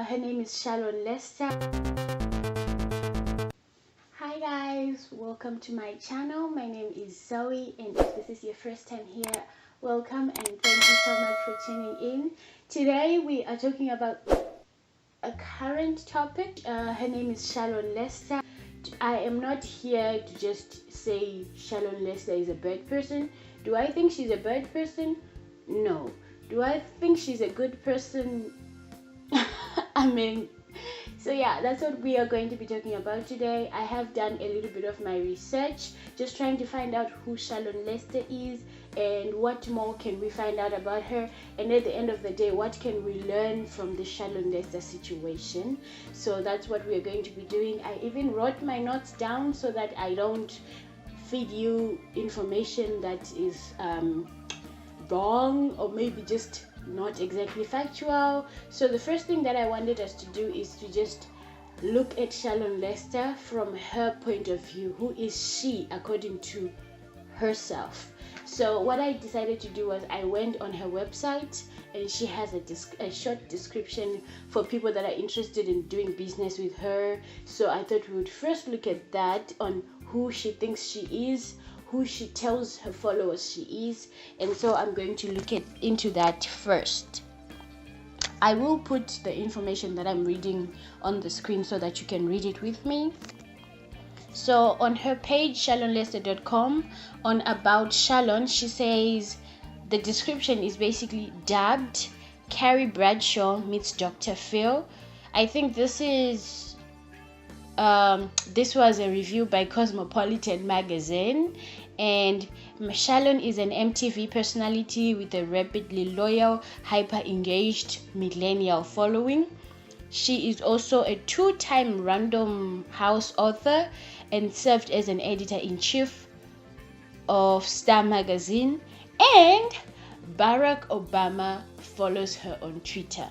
Her name is SHALLON LESTER. Hi guys, welcome to my channel. My name is Zoe, and if this is your first time here, welcome and thank you so much for tuning in. Today we are talking about a current topic. Her name is SHALLON LESTER. I am not here to just say SHALLON LESTER is a bad person. Do I think she's a bad person? No. Do I think she's a good person? So yeah, that's what we are going to be talking about today. I have done a little bit of my research, just trying to find out who SHALLON LESTER is and what more can we find out about her, and at the end of the day, what can we learn from the SHALLON LESTER situation. So that's what we are going to be doing. I even wrote my notes down so that I don't feed you information that is wrong or maybe just not exactly factual. So the first thing that I wanted us to do is to just look at SHALLON LESTER from her point of view. Who is she according to herself? So what I decided to do was I went on her website, and she has a short description for people that are interested in doing business with her. So I thought we would first look at that, on who she thinks she is, who she tells her followers she is, and so I'm going to look into that first. I will put the information that I'm reading on the screen so that you can read it with me. So on her page, shallonlester.com, on About SHALLON, she says the description is basically dubbed Carrie Bradshaw meets Dr. Phil. I think this was a review by Cosmopolitan magazine, and SHALLON is an MTV personality with a rapidly loyal, hyper-engaged millennial following. She is also a two-time Random House author and served as an editor-in-chief of Star magazine, and Barack Obama follows her on Twitter.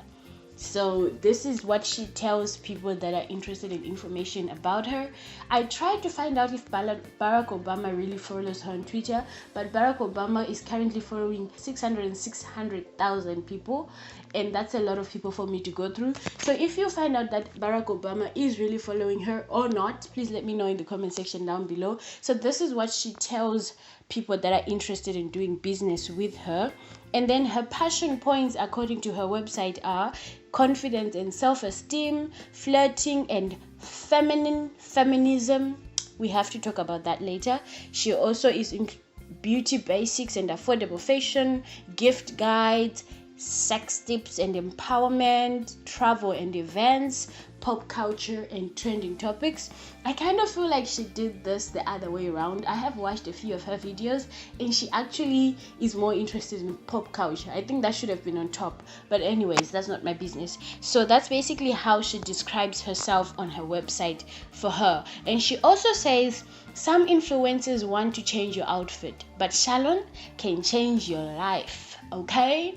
So this is what she tells people that are interested in information about her. I tried to find out if Barack Obama really follows her on Twitter, but Barack Obama is currently following 600,000 people, and that's a lot of people for me to go through. So if you find out that Barack Obama is really following her or not, please let me know in the comment section down below. So this is what she tells people that are interested in doing business with her. And then her passion points, according to her website, are confidence and self-esteem, flirting and feminism. We have to talk about that later. She also is in beauty basics and affordable fashion, gift guides, sex tips and empowerment, travel and events, pop culture and trending topics. I kind of feel like she did this the other way around. I have watched a few of her videos, and she actually is more interested in pop culture. I think that should have been on top, but anyways, that's not my business. So that's basically how she describes herself on her website for her. And she also says some influencers want to change your outfit, but SHALLON can change your life. Okay.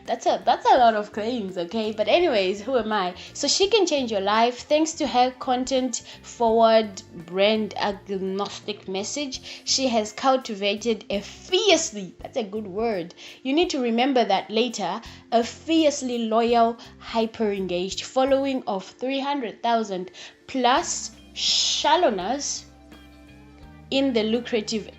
that's a lot of claims, okay, but anyways, who am I? So she can change your life thanks to her content forward, brand agnostic message. She has cultivated a fiercely, that's a good word, you need to remember that later, a fiercely loyal, hyper engaged following of 300,000 plus SHALLONers in the lucrative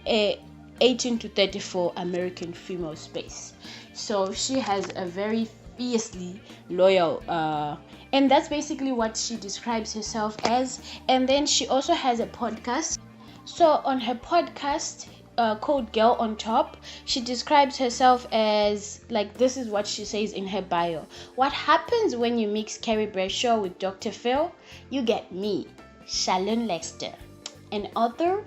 18 to 34 American female space. So she has a very fiercely loyal and that's basically what she describes herself as. And then she also has a podcast. So on her podcast called Girl on Top, she describes herself as, like, this is what she says in her bio: what happens when you mix Carrie Bradshaw with Dr. Phil? You get me, SHALLON LESTER, an author,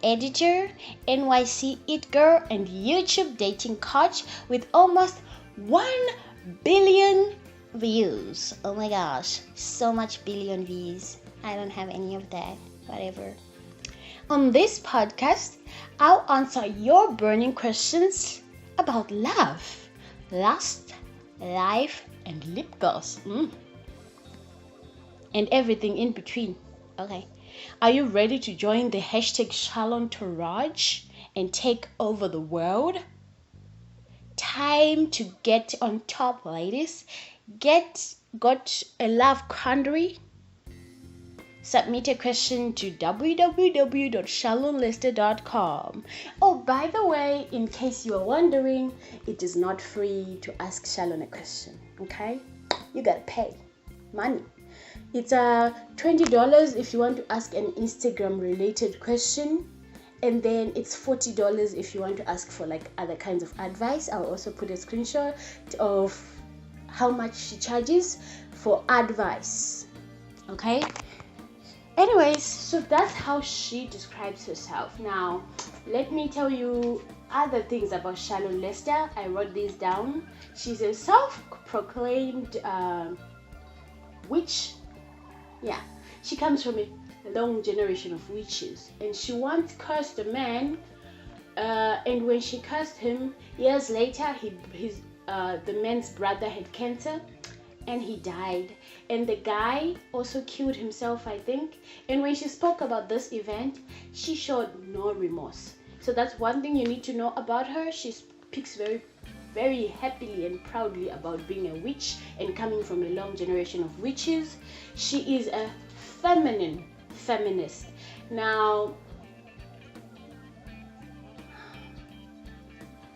editor, NYC it girl, and YouTube dating coach with almost 1 billion views. Oh my gosh, so much billion views. I don't have any of that, whatever. On this podcast, I'll answer your burning questions about love, lust, life, and lip gloss, and everything in between. Okay. Are you ready to join the hashtag SHALLON Entourage and take over the world? Time to get on top, ladies. Get got a love quandary, submit a question to www.shallonlester.com. Oh, by the way, in case you are wondering, it is not free to ask Shallon a question, okay? You gotta pay money. It's $20 if you want to ask an Instagram related question, and then it's $40 if you want to ask for like other kinds of advice. I'll also put a screenshot of how much she charges for advice, okay? Anyways, so that's how she describes herself. Now let me tell you other things about Shallon Lester. I wrote these down. She's a self-proclaimed witch. Yeah, she comes from a long generation of witches, and she once cursed a man, and when she cursed him, years later the man's brother had cancer and he died, and the guy also killed himself, I think. And when she spoke about this event, she showed no remorse. So that's one thing you need to know about her. She speaks very happily and proudly about being a witch and coming from a long generation of witches. She is a feminist. Now,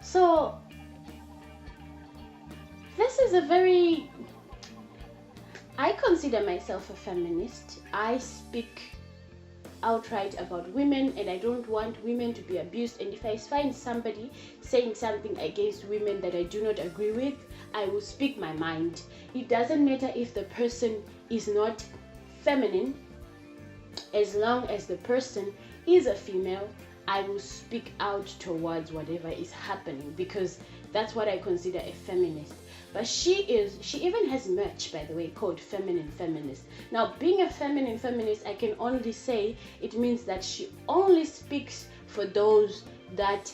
so this is I consider myself a feminist. I speak outright about women, and I don't want women to be abused. And if I find somebody saying something against women that I do not agree with, I will speak my mind. It doesn't matter if the person is not feminine, as long as the person is a female, I will speak out towards whatever is happening, because that's what I consider a feminist. But she even has merch, by the way, called Feminine Feminist. Now, being a feminine feminist, I can only say it means that she only speaks for those that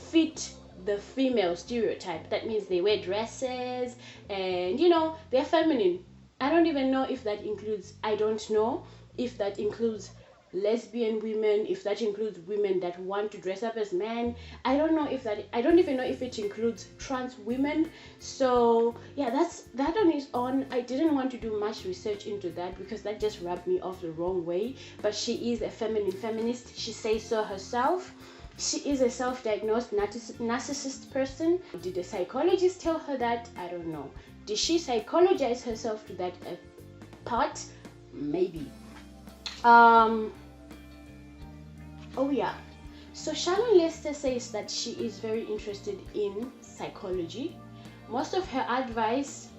fit the female stereotype. That means they wear dresses and, they're feminine. I don't know if that includes lesbian women, if that includes women that want to dress up as men. I don't even know if it includes trans women. So yeah, that on its own. I didn't want to do much research into that because that just rubbed me off the wrong way. But she is a feminine feminist. She says so herself. She is a self-diagnosed narcissist person. Did a psychologist tell her that? I don't know. Did she psychologize herself to that part? Maybe. Oh yeah, so Shallon Lester says that she is very interested in psychology. Most of her advice,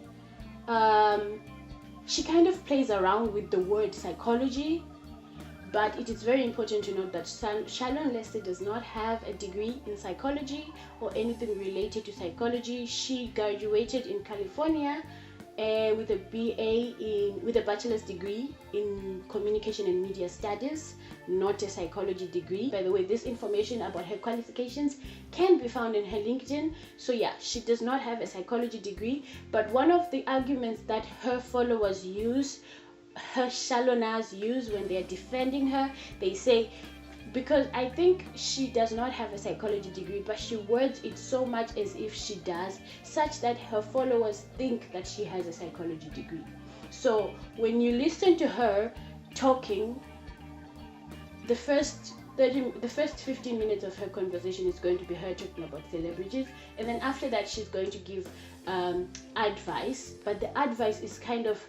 she kind of plays around with the word psychology, but it is very important to note that Shallon Lester does not have a degree in psychology or anything related to psychology. She graduated in California with a bachelor's degree in communication and media studies, not a psychology degree. By the way, this information about her qualifications can be found in her LinkedIn. So yeah, she does not have a psychology degree, but one of the arguments that her followers use, her Shalloners use when they're defending her, they say, because I think she does not have a psychology degree, but she words it so much as if she does, such that her followers think that she has a psychology degree. So when you listen to her talking, the first 15 minutes of her conversation is going to be her talking about celebrities, and then after that she's going to give advice, but the advice is kind of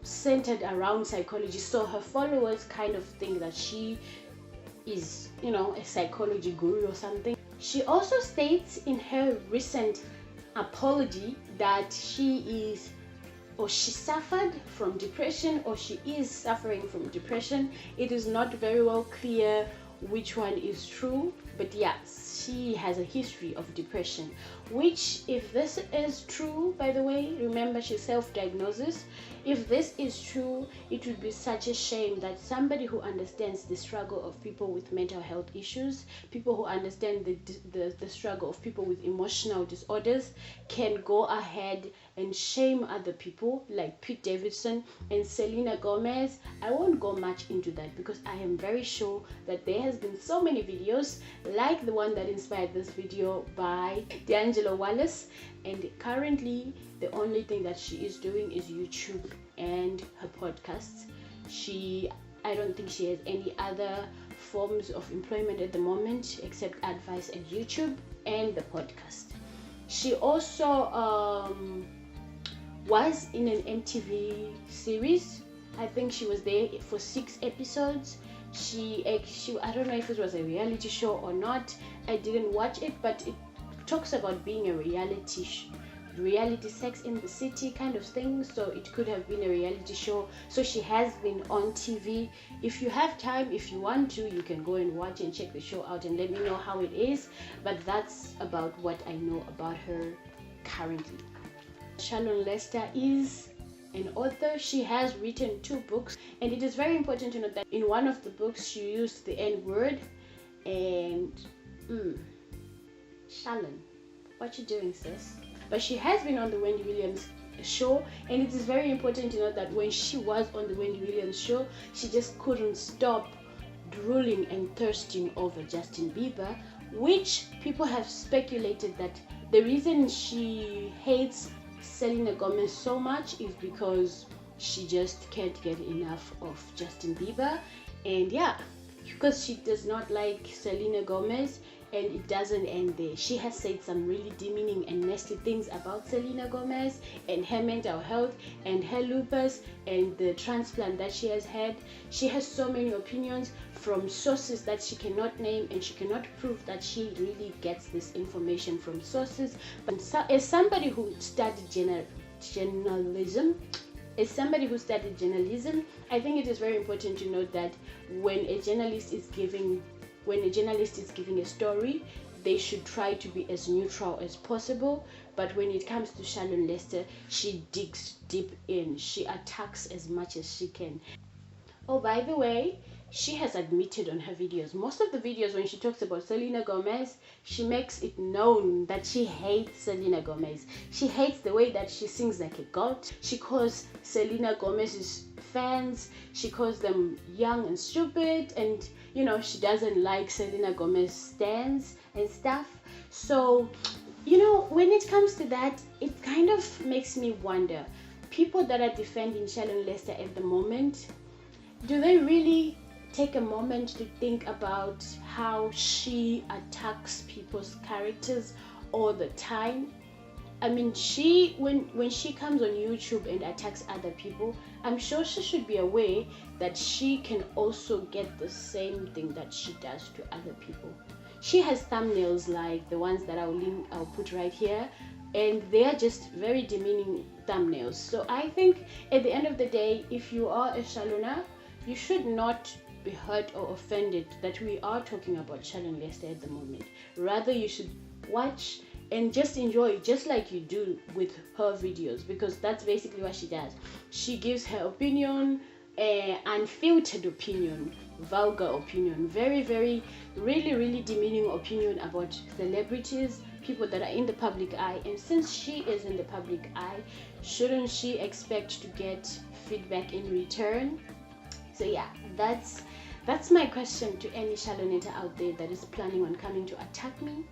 centered around psychology. So her followers kind of think that she is, a psychology guru or something. She also states in her recent apology that she suffered from depression, or she is suffering from depression. It is not very well clear which one is true, but yeah, she has a history of depression, which, if this is true, by the way, remember she self-diagnoses. If this is true, it would be such a shame that somebody who understands the struggle of people with mental health issues, people who understand the struggle of people with emotional disorders, can go ahead and shame other people like Pete Davidson and Selena Gomez. I won't go much into that because I am very sure that there has been so many videos like the one that inspired this video by D'Angelo Wallace, and currently the only thing that she is doing is YouTube and her podcasts. I don't think she has any other forms of employment at the moment except advice and YouTube and the podcast. She also was in an MTV series. I think she was there for 6 episodes. She I don't know if it was a reality show or not. I didn't watch it, but it talks about being a reality Sex in the City kind of thing, so it could have been a reality show. So she has been on TV. If you have time, if you want to, you can go and watch and check the show out and let me know how it is, but that's about what I know about her currently. Shallon Lester is an author. She has written 2 books, and it is very important to note that in one of the books she used the N-word. And Shallon, what you doing, sis? But she has been on the Wendy Williams show, and it is very important to note that when she was on the Wendy Williams show, she just couldn't stop drooling and thirsting over Justin Bieber, which people have speculated that the reason she hates Selena Gomez so much is because she just can't get enough of Justin Bieber. And yeah, because she does not like Selena Gomez, and it doesn't end there. She has said some really demeaning and nasty things about Selena Gomez and her mental health and her lupus and the transplant that she has had. She has so many opinions from sources that she cannot name, and she cannot prove that she really gets this information from sources. But as somebody who studied journalism, I think it is very important to note that when a journalist is giving a story, they should try to be as neutral as possible. But when it comes to Shallon Lester, she digs deep in. She attacks as much as she can. Oh, by the way, she has admitted on her videos, most of the videos when she talks about Selena Gomez, she makes it known that she hates Selena Gomez. She hates the way that she sings like a goat. She calls Selena Gomez's fans, she calls them young and stupid, and she doesn't like Selena Gomez stans and stuff. So when it comes to that, it kind of makes me wonder, people that are defending Shallon Lester at the moment, do they really take a moment to think about how she attacks people's characters all the time? I mean, when she comes on YouTube and attacks other people, I'm sure she should be aware that she can also get the same thing that she does to other people. She has thumbnails like the ones that I'll put right here, and they are just very demeaning thumbnails. So I think at the end of the day, if you are a Shalloner, you should not be hurt or offended that we are talking about Shallon Lester at the moment. Rather, you should watch and just enjoy, just like you do with her videos, because that's basically what she does. She gives her opinion, unfiltered opinion, vulgar opinion, very, very, really, really demeaning opinion about celebrities, people that are in the public eye. And since she is in the public eye, shouldn't she expect to get feedback in return? So yeah, that's my question to any Shallonator out there that is planning on coming to attack me.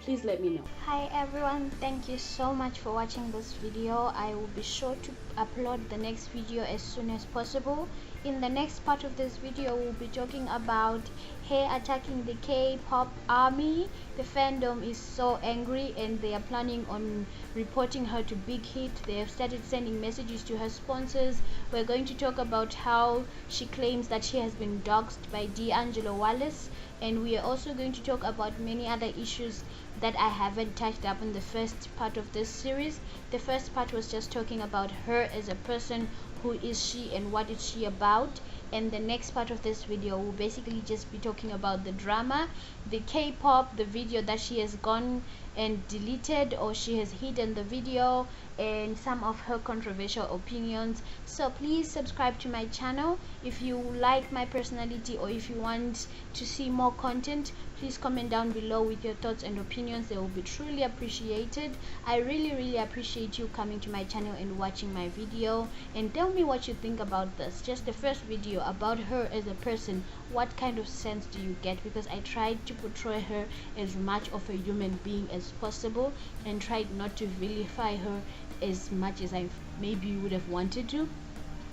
Please let me know. Hi everyone, thank you so much for watching this video. I will be sure to upload the next video as soon as possible. In the next part of this video, we'll be talking about her attacking the K-pop army. The fandom is so angry and they are planning on reporting her to Big Hit. They have started sending messages to her sponsors. We're going to talk about how she claims that she has been doxxed by D'Angelo Wallace, and we are also going to talk about many other issues that I haven't touched up in the first part of this series. The first part was just talking about her as a person who is she and what is she about. And the next part of this video will basically just be talking about the drama, the K-pop, the video that she has gone and deleted, or she has hidden the video, and some of her controversial opinions. So please subscribe to my channel. If you like my personality, or if you want to see more content, please comment down below with your thoughts and opinions. They will be truly appreciated. I really appreciate you coming to my channel and watching my video, and tell me what you think about this. Just the first video about her as a person, what kind of sense do you get? Because I tried to portray her as much of a human being as possible, and tried not to vilify her as much as I maybe would have wanted to.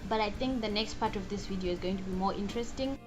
But I think the next part of this video is going to be more interesting.